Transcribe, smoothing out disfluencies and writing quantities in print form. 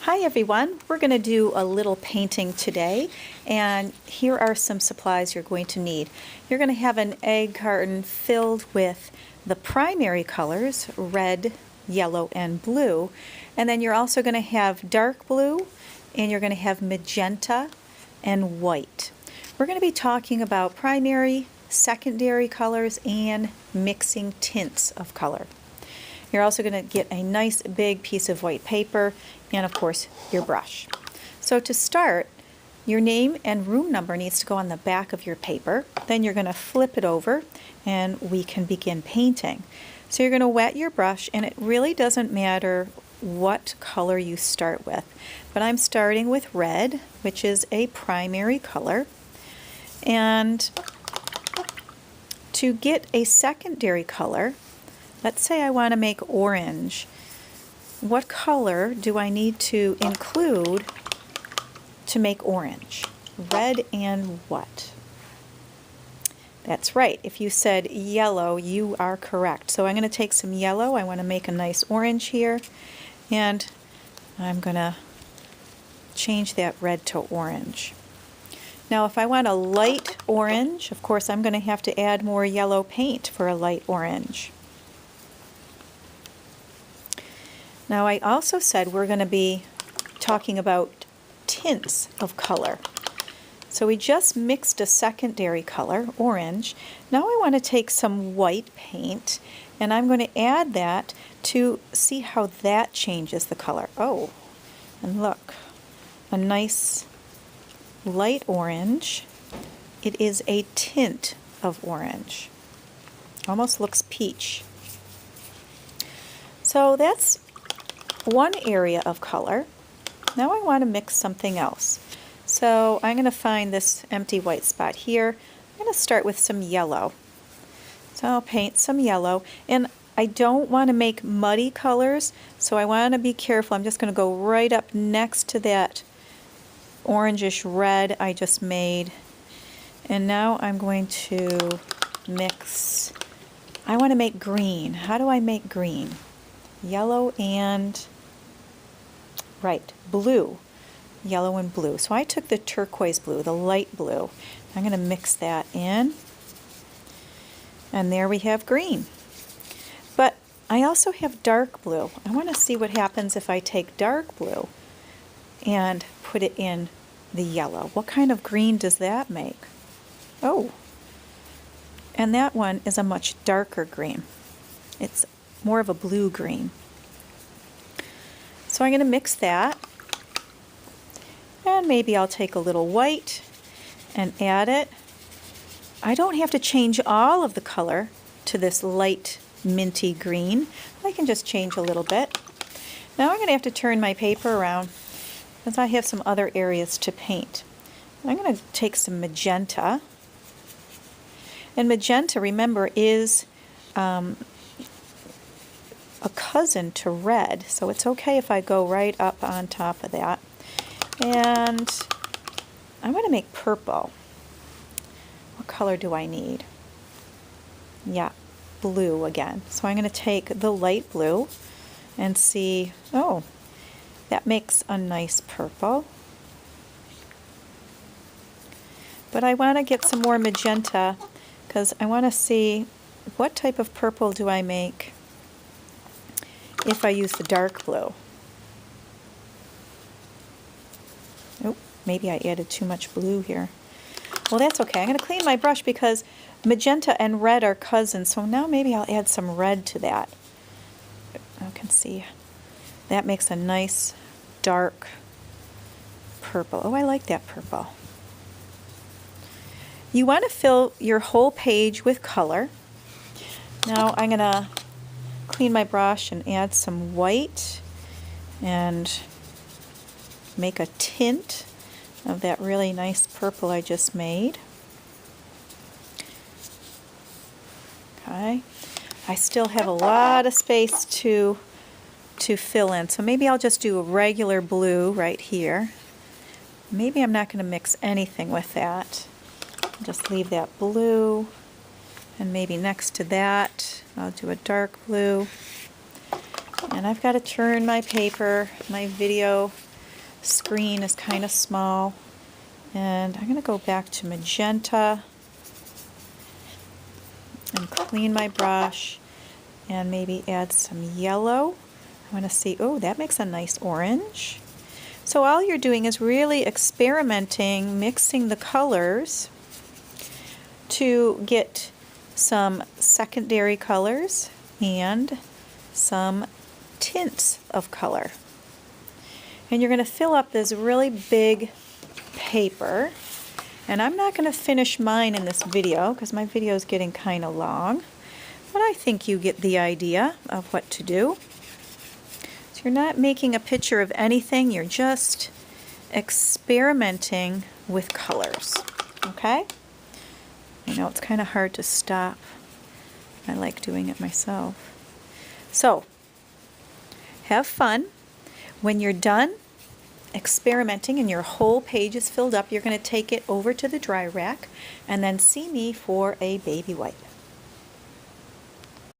Hi everyone, we're going to do a little painting today, and here are some supplies you're going to need. You're going to have an egg carton filled with the primary colors, red, yellow, and blue, and then you're also going to have dark blue, and you're going to have magenta and white. We're going to be talking about primary, secondary colors, and mixing tints of color. You're also going to get a nice big piece of white paper and, of course, your brush. So to start, your name and room number needs to go on the back of your paper. Then you're going to flip it over and we can begin painting. So you're going to wet your brush, and it really doesn't matter what color you start with. But I'm starting with red, which is a primary color. And to get a secondary color, let's say I want to make orange. What color do I need to include to make orange? Red and what? That's right. If you said yellow, you are correct. So I'm going to take some yellow. I want to make a nice orange here. And I'm going to change that red to orange. Now if I want a light orange, of course I'm going to have to add more yellow paint for a light orange. Now I also said we're going to be talking about tints of color. So we just mixed a secondary color, orange. Now I want to take some white paint and I'm going to add that to see how that changes the color. Oh, and look, a nice light orange. It is a tint of orange. Almost looks peach. So that's one area of color. Now I want to mix something else. So I'm going to find this empty white spot here. I'm going to start with some yellow. So I'll paint some yellow, and I don't want to make muddy colors, so I want to be careful. I'm just going to go right up next to that orangish red I just made. And now I'm going to mix. I want to make green. How do I make green? Yellow and blue. Yellow and blue. So I took the turquoise blue, the light blue. I'm going to mix that in. And there we have green. But I also have dark blue. I want to see what happens if I take dark blue and put it in the yellow. What kind of green does that make? Oh, and that one is a much darker green. It's more of a blue green. So I'm going to mix that, and maybe I'll take a little white and add it. I don't have to change all of the color to this light minty green. I can just change a little bit. Now I'm going to have to turn my paper around because I have some other areas to paint. I'm going to take some magenta. And magenta, remember, is a cousin to red, so it's okay if I go right up on top of that. And I'm going to make purple. What color do I need? Yeah, blue again. So I'm going to take the light blue and see, oh, that makes a nice purple. But I want to get some more magenta because I want to see what type of purple do I make if I use the dark blue. Oh, maybe I added too much blue here. Well, that's okay. I'm going to clean my brush because magenta and red are cousins, so now maybe I'll add some red to that. You can see that makes a nice dark purple. Oh, I like that purple. You want to fill your whole page with color. Now I'm going to clean my brush and add some white and make a tint of that really nice purple I just made. Okay, I still have a lot of space to fill in, so maybe I'll just do a regular blue right here. Maybe I'm not going to mix anything with that. I'll just leave that blue, and maybe next to that I'll do a dark blue. And I've got to turn my paper, my video screen is kind of small. And I'm going to go back to magenta and clean my brush and maybe add some yellow. I want to see, oh, that makes a nice orange. So all you're doing is really experimenting, mixing the colors to get some secondary colors and some tints of color. And you're going to fill up this really big paper. And I'm not going to finish mine in this video because my video is getting kind of long. But I think you get the idea of what to do. So you're not making a picture of anything, you're just experimenting with colors. Okay? I know it's kind of hard to stop. I like doing it myself. So, have fun. When you're done experimenting and your whole page is filled up, you're going to take it over to the dry rack and then see me for a baby wipe.